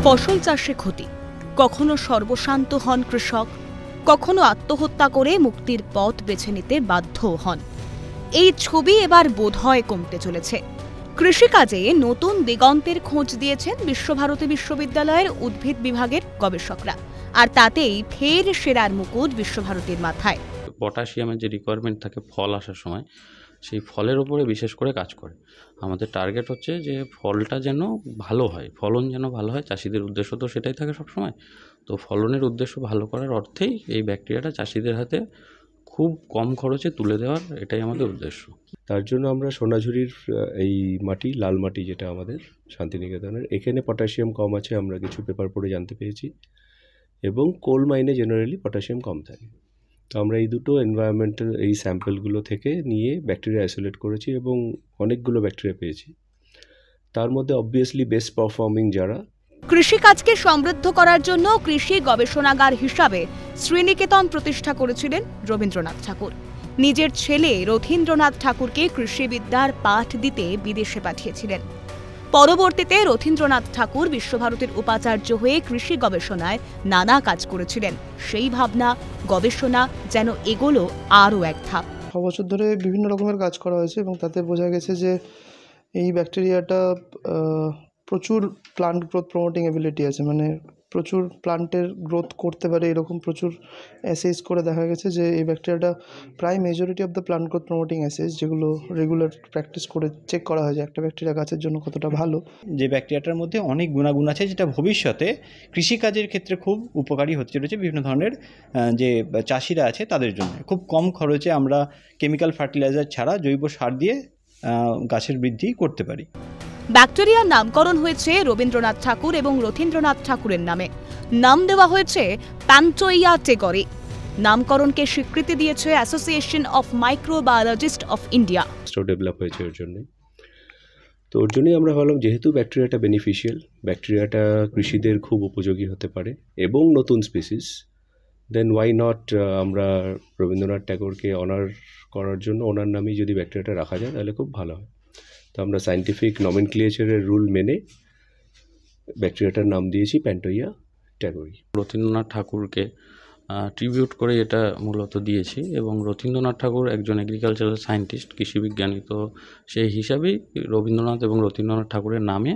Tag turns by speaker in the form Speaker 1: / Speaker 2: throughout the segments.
Speaker 1: ফসল চাষে ক্ষতি, কখনো সর্বশান্ত হন কৃষক, কখনো আত্মহত্যা করে মুক্তির পথ বেছে নিতে বাধ্য হন। এই ছবি এবার বোধহয় কমতে চলেছে। কৃষিকাজে নতুন দিগন্তের খোঁজ দিয়েছেন বিশ্বভারতী বিশ্ববিদ্যালয়ের উদ্ভিদ বিভাগের গবেষকরা, আর তাতেই ফের সেরার মুকুট বিশ্বভারতীর মাথায়।
Speaker 2: পটাশিয়ামের যে রিকোয়ারমেন্ট থাকে ফল আসার সময়, সেই ফলের উপরে বিশেষ করে কাজ করে। আমাদের টার্গেট হচ্ছে যে ফলটা যেন ভালো হয়, ফলন যেন ভালো হয়। চাষিদের উদ্দেশ্য তো সেটাই থাকে সবসময়। তো ফলনের উদ্দেশ্য ভালো করার অর্থেই এই ব্যাকটেরিয়াটা চাষিদের হাতে খুব কম খরচে তুলে দেওয়ার, এটাই আমাদের উদ্দেশ্য।
Speaker 3: তার জন্য আমরা সোনাঝুরির এই মাটি, লাল মাটি যেটা আমাদের শান্তিনিকেতনের, এখানে পটাশিয়াম কম আছে আমরা কিছু পেপার পড়ে জানতে পেরেছি, এবং কোল মাইনে জেনারেলি পটাশিয়াম কম থাকে। তো আমরা এই দুটো এনভায়রনমেন্টাল এই স্যাম্পলগুলো থেকে নিয়ে ব্যাকটেরিয়া আইসোলেট করেছি এবং অনেকগুলো ব্যাকটেরিয়া পেয়েছি। তার মধ্যে অবভিয়াসলি বেস্ট পারফর্মিং যারা।
Speaker 1: কৃষিকাজকে সমৃদ্ধ করার জন্য কৃষি গবেষণাগার হিসাবে শ্রীনিকেতন প্রতিষ্ঠা করেছিলেন রবীন্দ্রনাথ ঠাকুর। নিজের ছেলে রথীন্দ্রনাথ ঠাকুরকে কৃষিবিদ্যার পাঠ দিতে বিদেশে পাঠিয়েছিলেন। পরবর্তীতে রথীন্দ্রনাথ ঠাকুর বিশ্বভারতীর উপাচার্য হয়ে কৃষি গবেষণায় নানা কাজ করেছিলেন। সেই ভাবনা, গবেষণা যেন এগোলো আরও এক ধাপ।
Speaker 4: 6 বছর ধরে বিভিন্ন রকমের কাজ করা হয়েছে এবং তাতে বোঝা গেছে যে এই ব্যাকটেরিয়াটা প্রচুর প্লান্ট গ্রোথ প্রমোটিং এবিলিটি আছে, মানে প্রচুর প্লান্টের গ্রোথ করতে পারে। এরকম প্রচুর অ্যাসেজ করে দেখা গেছে যে এই ব্যাকটেরিয়াটা প্রায় majority of the plant growth promoting assays, যেগুলো রেগুলার প্র্যাকটিস করে চেক করা হয় যে একটা ব্যাকটেরিয়া গাছের জন্য কতটা ভালো।
Speaker 5: যে ব্যাকটেরিয়াটার মধ্যে অনেক গুণাগুণ আছে যেটা ভবিষ্যতে কৃষিকাজের ক্ষেত্রে খুব উপকারী হতে চলেছে। বিভিন্ন ধরনের যে চাষিরা আছে তাদের জন্য খুব কম খরচে আমরা কেমিক্যাল ফার্টিলাইজার ছাড়া জৈব সার দিয়ে গাছের বৃদ্ধি করতে পারি।
Speaker 1: ব্যাকটেরিয়ার নামকরণ হয়েছে রবীন্দ্রনাথ ঠাকুর এবং রথীন্দ্রনাথ ঠাকুরের নামে। নাম দেওয়া হয়েছে প্যান্টোইয়া টেগরি। নামকরণকে স্বীকৃতি দিয়েছে association of microbiologist of India.
Speaker 3: Develop হয়েছে ওর জন্যই। তো ওর জন্যই আমরা ভাবলাম যেহেতু ব্যাকটেরিয়াটা বেনিফিশিয়াল, ব্যাকটেরিয়াটা কৃষিদের খুব উপযোগী হতে পারে এবং নতুন স্পিসিস, দেন ওয়াই নট আমরা রবীন্দ্রনাথ ট্যাগোরকে অনার করার জন্য ওনার নামেই যদি ব্যাকটেরিয়াটা রাখা যায় তাহলে খুব ভালো হয়। তো আমরা সায়েন্টিফিক নমেনক্লিয়েচারের রুল মেনে ব্যাকটেরিয়াটার নাম দিয়েছি প্যান্টোইয়া ট্যাগরি।
Speaker 2: রথীন্দ্রনাথ ঠাকুরকে ট্রিবিউট করে এটা মূলত দিয়েছি, এবং রথীন্দ্রনাথ ঠাকুর একজন এগ্রিকালচারাল সায়েন্টিস্ট, কৃষিবিজ্ঞানী। তো সেই হিসাবেই রবীন্দ্রনাথ এবং রথীন্দ্রনাথ ঠাকুরের নামে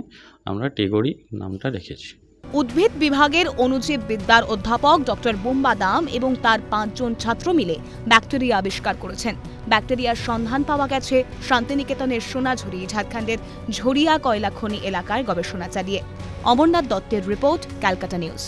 Speaker 2: আমরা টেগরি নামটা রেখেছি।
Speaker 1: উদ্ভিদ বিভাগের অণুজীব বিদ্যার অধ্যাপক ডক্টর বুম্বা দাম এবং তার 5 জন ছাত্র মিলে ব্যাকটেরিয়া আবিষ্কার করেছেন। ব্যাকটেরিয়ার সন্ধান পাওয়া গেছে শান্তিনিকেতনের সোনাঝুরি, ঝাড়খণ্ডের ঝরিয়া কয়লা খনি এলাকায় গবেষণা চালিয়ে। অমরনাথ দত্তের রিপোর্ট, ক্যালকাটা নিউজ।